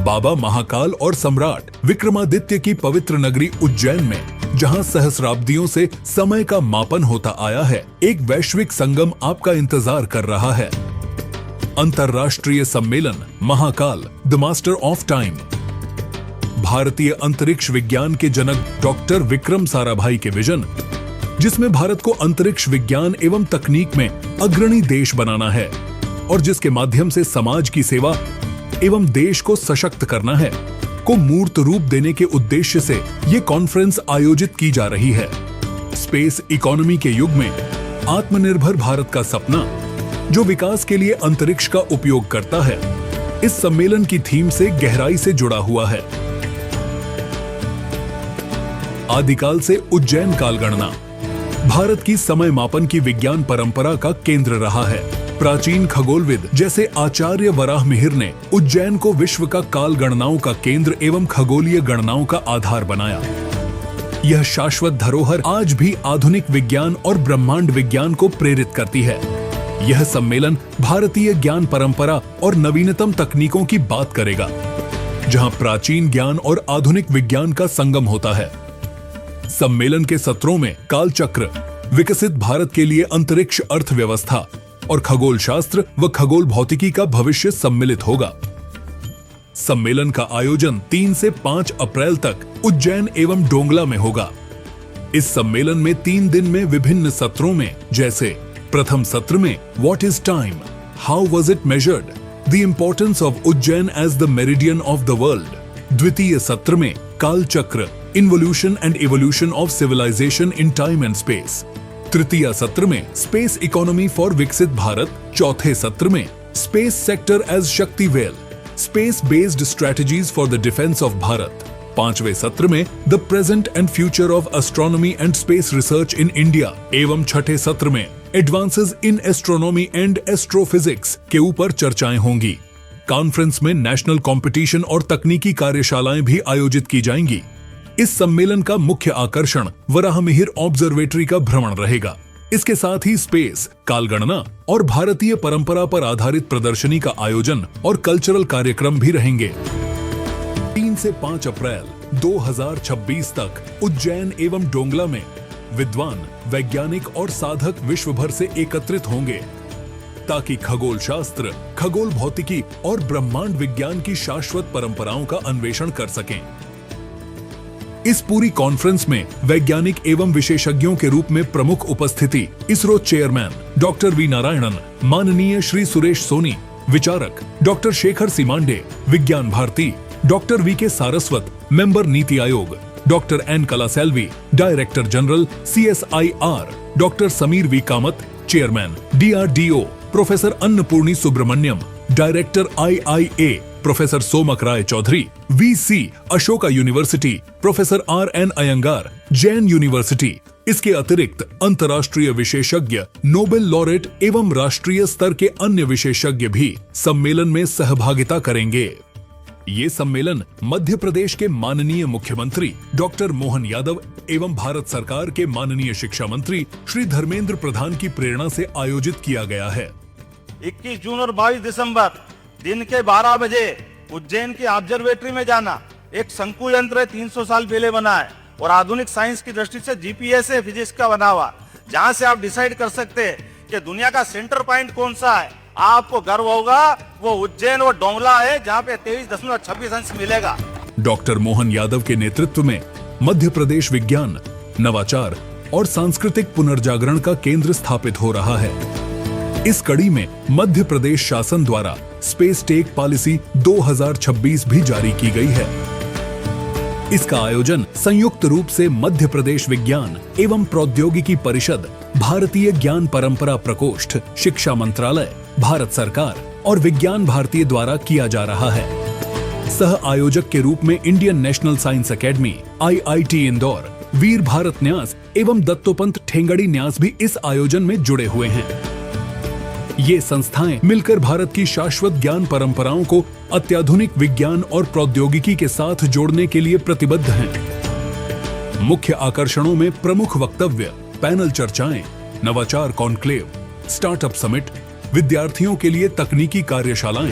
बाबा महाकाल और सम्राट विक्रमादित्य की पवित्र नगरी उज्जैन में, जहां सहस्राब्दियों से समय का मापन होता आया है, एक वैश्विक संगम आपका इंतजार कर रहा है। अंतर्राष्ट्रीय सम्मेलन Mahakal, the master of time. भारतीय अंतरिक्ष विज्ञान के जनक डॉक्टर विक्रम साराभाई के विजन, जिसमें भारत को अंतरिक्ष विज्ञान एवं तकनीक में अग्रणी देश बनाना है और जिसके माध्यम से समाज की सेवा एवं देश को सशक्त करना है, को मूर्त रूप देने के उद्देश्य से ये कॉन्फ्रेंस आयोजित की जा रही है। स्पेस इकोनॉमी के युग में आत्मनिर्भर भारत का सपना, जो विकास के लिए अंतरिक्ष का उपयोग करता है, इस सम्मेलन की थीम से गहराई से जुड़ा हुआ है। आदिकाल से उज्जैन कालगणना भारत की समय मापन की विज्ञान परंपरा का केंद्र रहा है। प्राचीन खगोलविद जैसे आचार्य वराहमिहिर ने उज्जैन को विश्व का काल गणनाओं का केंद्र एवं खगोलीय गणनाओं का आधार बनाया। यह शाश्वत धरोहर आज भी आधुनिक विज्ञान और ब्रह्मांड विज्ञान को प्रेरित करती है। यह सम्मेलन भारतीय ज्ञान परंपरा और नवीनतम तकनीकों की बात करेगा, जहां प्राचीन ज्ञान और आधुनिक विज्ञान का संगम होता है। सम्मेलन के सत्रों में काल चक्र, विकसित भारत के लिए अंतरिक्ष अर्थव्यवस्था और खगोल शास्त्र व खगोल भौतिकी का भविष्य सम्मिलित होगा। सम्मेलन का आयोजन 3 से 5 अप्रैल तक उज्जैन एवं डोंगला में होगा। इस सम्मेलन में 3 दिन में विभिन्न सत्रों में, जैसे प्रथम सत्र में what is time, how was it measured, the importance of Ujjain as the meridian of the world. द्वितीय सत्र में काल चक्र, involution and evolution of civilisation in time and space. तृतीय सत्र में स्पेस इकोनॉमी फॉर विकसित भारत। चौथे सत्र में स्पेस सेक्टर एज शक्ति well, space based strategies for the defence of Bharat. पांचवें सत्र में the present and future of astronomy and space research in India एवं छठे सत्र में advances in astronomy and astrophysics के ऊपर चर्चाएं होंगी। कॉन्फ्रेंस में नेशनल कंपटीशन और तकनीकी कार्यशालाएं भी आयोजित की जाएंगी। इस सम्मेलन का मुख्य आकर्षण वराहमिहिर ऑब्जर्वेटरी का भ्रमण रहेगा। इसके साथ ही स्पेस, कालगणना और भारतीय परंपरा पर आधारित प्रदर्शनी का आयोजन और कल्चरल कार्यक्रम भी रहेंगे। 3 से 5 अप्रैल 2026 तक उज्जैन एवं डोंगला में विद्वान, वैज्ञानिक और साधक विश्व भर से एकत्रित होंगे, ताकि खगोल शास्त्र, खगोल भौतिकी और ब्रह्मांड विज्ञान की शाश्वत परंपराओं का अन्वेषण कर सकें। इस पूरी कॉन्फ्रेंस में वैज्ञानिक एवं विशेषज्ञों के रूप में प्रमुख उपस्थिति ISRO chairman doctor V Narayanan, माननीय श्री सुरेश सोनी, विचारक डॉक्टर शेखर सीमांडे, विज्ञान भारती डॉक्टर वी के Saraswat, member NITI Aayog doctor N Kalaiselvi, director general CSIR doctor Sameer V Kamat, chairman DRDO professor Annapurni Subramaniam, director IIA professor Somak Ray Chaudhuri, VC Ashoka University professor RN Iyengar, Jain University. इसके अतिरिक्त अंतर्राष्ट्रीय विशेषज्ञ, नोबेल लॉरेट एवं राष्ट्रीय स्तर के अन्य विशेषज्ञ भी सम्मेलन में सहभागिता करेंगे। ये सम्मेलन मध्य प्रदेश के माननीय मुख्यमंत्री डॉक्टर मोहन यादव एवं भारत सरकार के माननीय शिक्षा मंत्री श्री धर्मेंद्र प्रधान की प्रेरणा से आयोजित किया गया है। 21 जून और 22 दिसंबर दिन के 12 बजे उज्जैन की ऑब्जर्वेटरी में जाना। एक शंकु यंत्र है, 300 साल पहले बना है और आधुनिक साइंस की दृष्टि से GPS है, फिजिक्स का बना हुआ, जहां से आप डिसाइड कर सकते हैं कि दुनिया का सेंटर पॉइंट कौन सा है। आपको गर्व होगा वो उज्जैन और डोंगला है, जहां पे 23.26 अंश मिलेगा। डॉक्टर मोहन यादव के नेतृत्व में मध्य प्रदेश विज्ञान, नवाचार और सांस्कृतिक पुनर्जागरण का केंद्र स्थापित हो रहा है। इस कड़ी में मध्य प्रदेश शासन द्वारा स्पेस टेक पॉलिसी 2026 भी जारी की गई है। इसका आयोजन संयुक्त रूप से मध्य प्रदेश विज्ञान एवं प्रौद्योगिकी परिषद, भारतीय ज्ञान परंपरा प्रकोष्ठ, शिक्षा मंत्रालय, भारत सरकार और विज्ञान भारती द्वारा किया जा रहा है। सह आयोजक के रूप में Indian National Science Academy, IIT Indore, Veer Bharat Nyas एवं दत्तोपंत ठेंगड़ी न्यास भी इस आयोजन में जुड़े हुए हैं। ये संस्थाएं मिलकर भारत की शाश्वत ज्ञान परंपराओं को अत्याधुनिक विज्ञान और प्रौद्योगिकी के साथ जोड़ने के लिए प्रतिबद्ध हैं। मुख्य आकर्षणों में प्रमुख वक्तव्य, पैनल चर्चाएं, नवाचार कॉन्क्लेव, स्टार्टअप समिट, विद्यार्थियों के लिए तकनीकी कार्यशालाएं,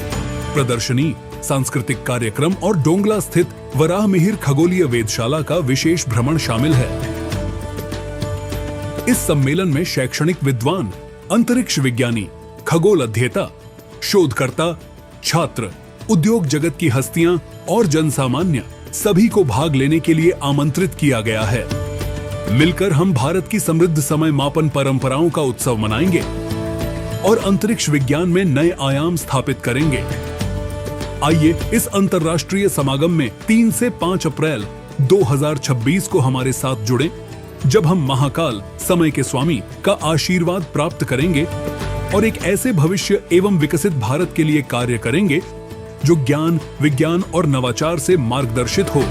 प्रदर्शनी सांस्कृतिक कार्यक्रम और डोंगला स्थित वराहमिहिर खगोलीय वेधशाला का विशेष भ्रमण शामिल है। इस सम्मेलन में शैक्षणिक विद्वान, अंतरिक्ष विज्ञानी, खगोल अध्येता, शोधकर्ता, छात्र, उद्योग जगत की हस्तियां और जनसामान्य सभी को भाग लेने के लिए आमंत्रित किया गया है। मिलकर हम भारत की समृद्ध समय मापन परंपराओं का उत्सव मनाएंगे और अंतरिक्ष विज्ञान में नए आयाम स्थापित करेंगे। आइए इस अंतर्राष्ट्रीय समागम में 3 से 5 अप्रैल 2026 को हमारे साथ जुड़ें, जब हम महाकाल समय के स्वामी का आशीर्वाद प्राप्त करेंगे और एक ऐसे भविष्य एवं विकसित भारत के लिए कार्य करेंगे जो ज्ञान, विज्ञान और नवाचार से मार्गदर्शित हो।